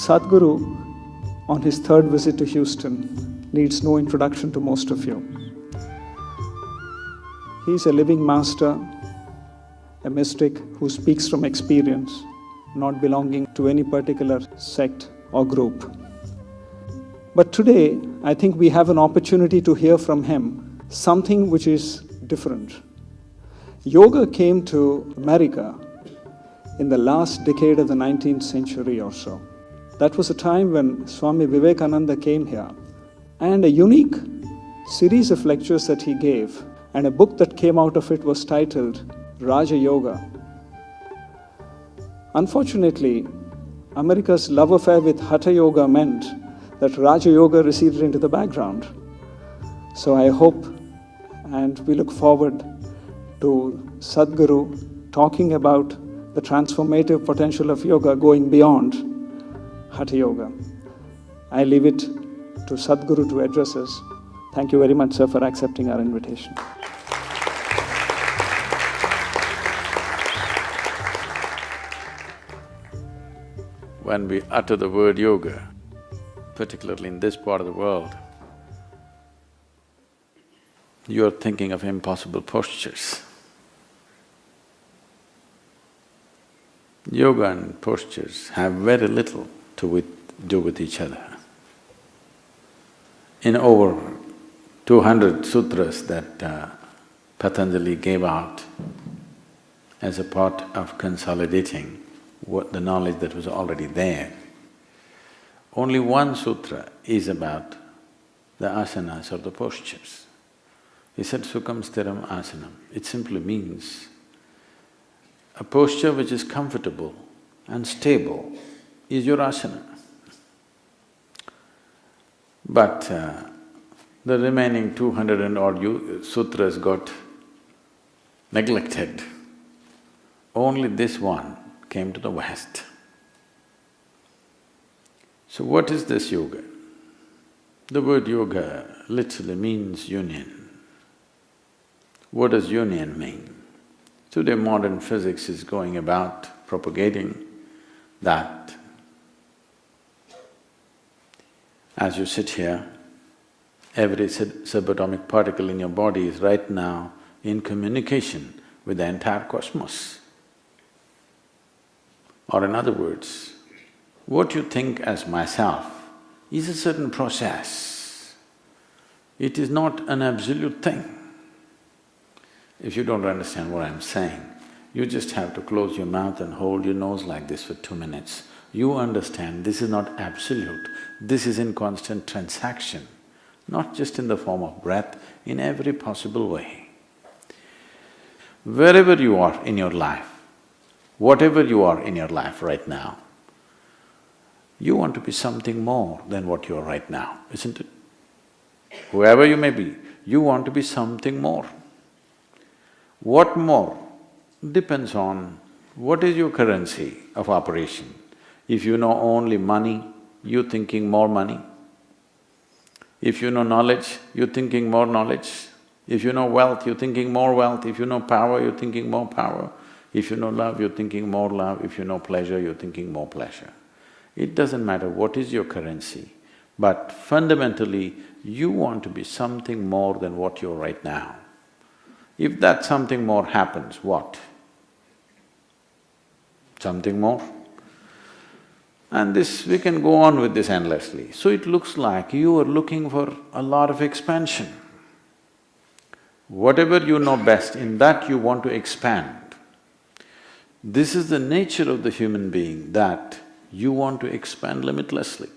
Sadhguru, on his third visit to Houston, needs no introduction to most of you. He's a living master, a mystic who speaks from experience, not belonging to any particular sect or group. But today, I think we have an opportunity to hear from him something which is different. Yoga came to America in the last decade of the 19th century or so. That was a time when Swami Vivekananda came here, and a unique series of lectures that he gave, and a book that came out of it was titled Raja Yoga. Unfortunately, America's love affair with Hatha Yoga meant that Raja Yoga receded into the background. So I hope and we look forward to Sadhguru talking about the transformative potential of yoga going beyond Hatha Yoga. I leave it to Sadhguru to address us. Thank you very much, sir, for accepting our invitation. When we utter the word yoga, particularly in this part of the world, you're thinking of impossible postures. Yoga and postures have very little to do with each other. In over 200 sutras that Patanjali gave out as a part of consolidating the knowledge that was already there, only one sutra is about the asanas or the postures. He said, Sukham Stiram Asanam. It simply means a posture which is comfortable and stable is your asana. But the remaining 200 and odd sutras got neglected. Only this one came to the West. So what is this yoga? The word yoga literally means union. What does union mean? Today modern physics is going about propagating that as you sit here, every subatomic particle in your body is right now in communication with the entire cosmos. Or in other words, what you think as myself is a certain process. It is not an absolute thing. If you don't understand what I'm saying, you just have to close your mouth and hold your nose like this for 2 minutes. You understand this is not absolute, this is in constant transaction, not just in the form of breath, in every possible way. Wherever you are in your life, whatever you are in your life right now, you want to be something more than what you are right now, isn't it? Whoever you may be, you want to be something more. What more depends on what is your currency of operation. If you know only money, you're thinking more money. If you know knowledge, you're thinking more knowledge. If you know wealth, you're thinking more wealth. If you know power, you're thinking more power. If you know love, you're thinking more love. If you know pleasure, you're thinking more pleasure. It doesn't matter what is your currency, but fundamentally, you want to be something more than what you're right now. If that something more happens, what? Something more? And this… we can go on with this endlessly. So it looks like you are looking for a lot of expansion. Whatever you know best, in that you want to expand. This is the nature of the human being, that you want to expand limitlessly.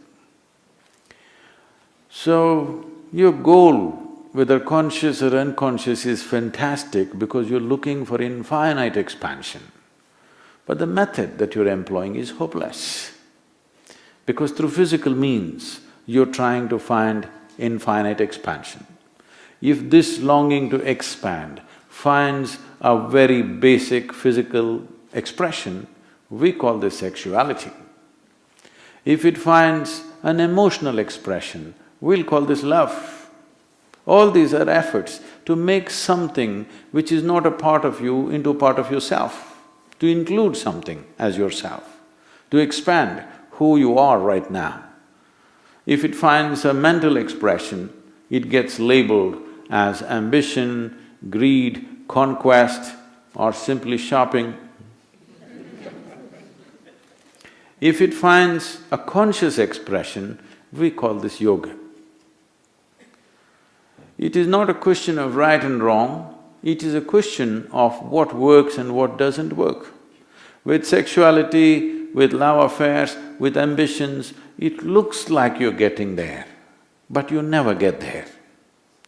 So, your goal, whether conscious or unconscious, is fantastic because you're looking for infinite expansion. But the method that you're employing is hopeless. Because through physical means, you're trying to find infinite expansion. If this longing to expand finds a very basic physical expression, we call this sexuality. If it finds an emotional expression, we'll call this love. All these are efforts to make something which is not a part of you into a part of yourself, to include something as yourself, to expand who you are right now. If it finds a mental expression, it gets labeled as ambition, greed, conquest, or simply shopping. If it finds a conscious expression, we call this yoga. It is not a question of right and wrong, it is a question of what works and what doesn't work. With sexuality, with love affairs, with ambitions, it looks like you're getting there, but you never get there.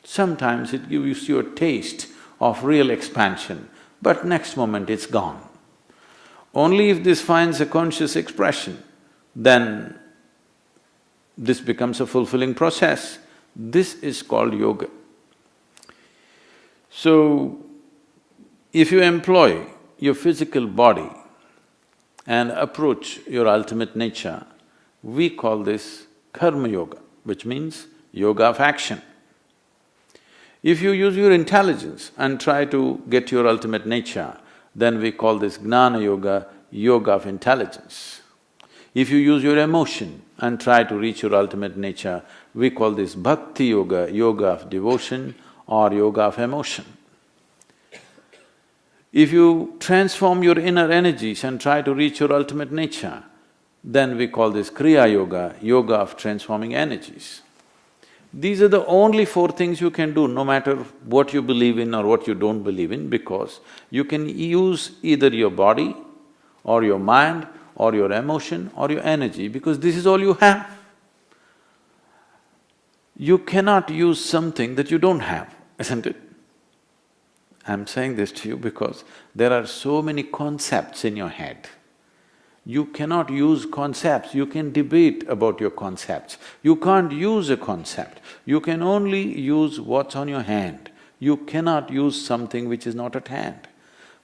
Sometimes it gives you a taste of real expansion, but next moment it's gone. Only if this finds a conscious expression, then this becomes a fulfilling process. This is called yoga. So, if you employ your physical body and approach your ultimate nature, we call this karma yoga, which means yoga of action. If you use your intelligence and try to get your ultimate nature, then we call this gnana yoga, yoga of intelligence. If you use your emotion and try to reach your ultimate nature, we call this bhakti yoga, yoga of devotion or yoga of emotion. If you transform your inner energies and try to reach your ultimate nature, then we call this kriya yoga, yoga of transforming energies. These are the only four things you can do, no matter what you believe in or what you don't believe in, because you can use either your body or your mind or your emotion or your energy, because this is all you have. You cannot use something that you don't have, isn't it? I'm saying this to you because there are so many concepts in your head. You cannot use concepts, you can debate about your concepts. You can't use a concept, you can only use what's on your hand. You cannot use something which is not at hand.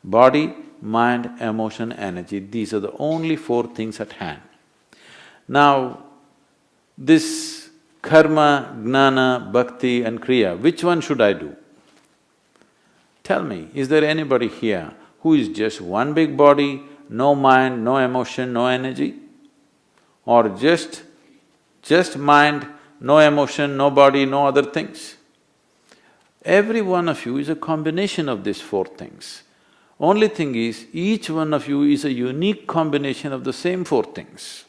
Body, mind, emotion, energy, these are the only four things at hand. Now, this karma, gnana, bhakti and kriya, which one should I do? Tell me, is there anybody here who is just one big body, no mind, no emotion, no energy? Or just mind, no emotion, no body, no other things? Every one of you is a combination of these four things. Only thing is, each one of you is a unique combination of the same four things.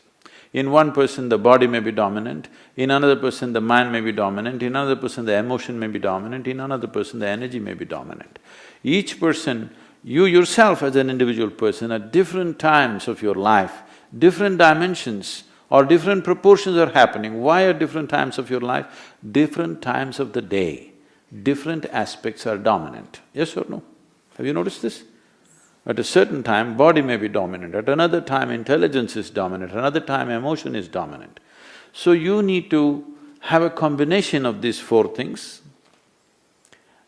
In one person the body may be dominant, in another person the mind may be dominant, in another person the emotion may be dominant, in another person the energy may be dominant. Each person, you yourself as an individual person, at different times of your life, different dimensions or different proportions are happening. Why at different times of your life? Different times of the day, different aspects are dominant. Yes or no? Have you noticed this? At a certain time, body may be dominant, at another time intelligence is dominant, another time emotion is dominant. So you need to have a combination of these four things.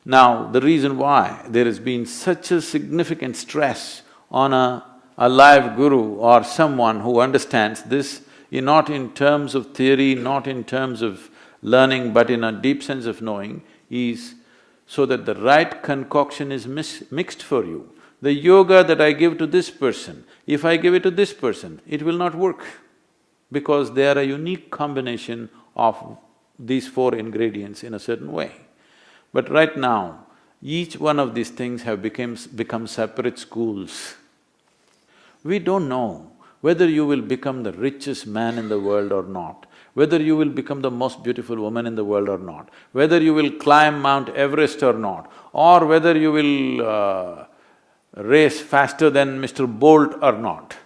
Now, the reason why there has been such a significant stress on a live guru or someone who understands this, not in terms of theory, not in terms of learning, but in a deep sense of knowing, is so that the right concoction is mixed for you. The yoga that I give to this person, if I give it to this person, it will not work, because they are a unique combination of these four ingredients in a certain way. But right now, each one of these things have become separate schools. We don't know whether you will become the richest man in the world or not, whether you will become the most beautiful woman in the world or not, whether you will climb Mount Everest or not, or whether you will race faster than Mr. Bolt or not.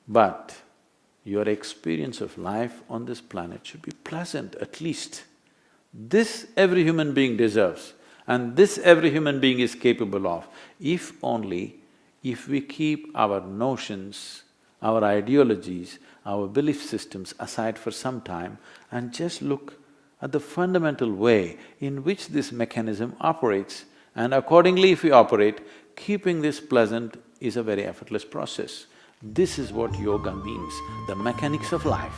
But your experience of life on this planet should be pleasant at least. This every human being deserves, and this every human being is capable of, if only if we keep our notions, our ideologies, our belief systems aside for some time and just look at the fundamental way in which this mechanism operates, and accordingly if we operate, keeping this pleasant is a very effortless process. This is what yoga means, the mechanics of life.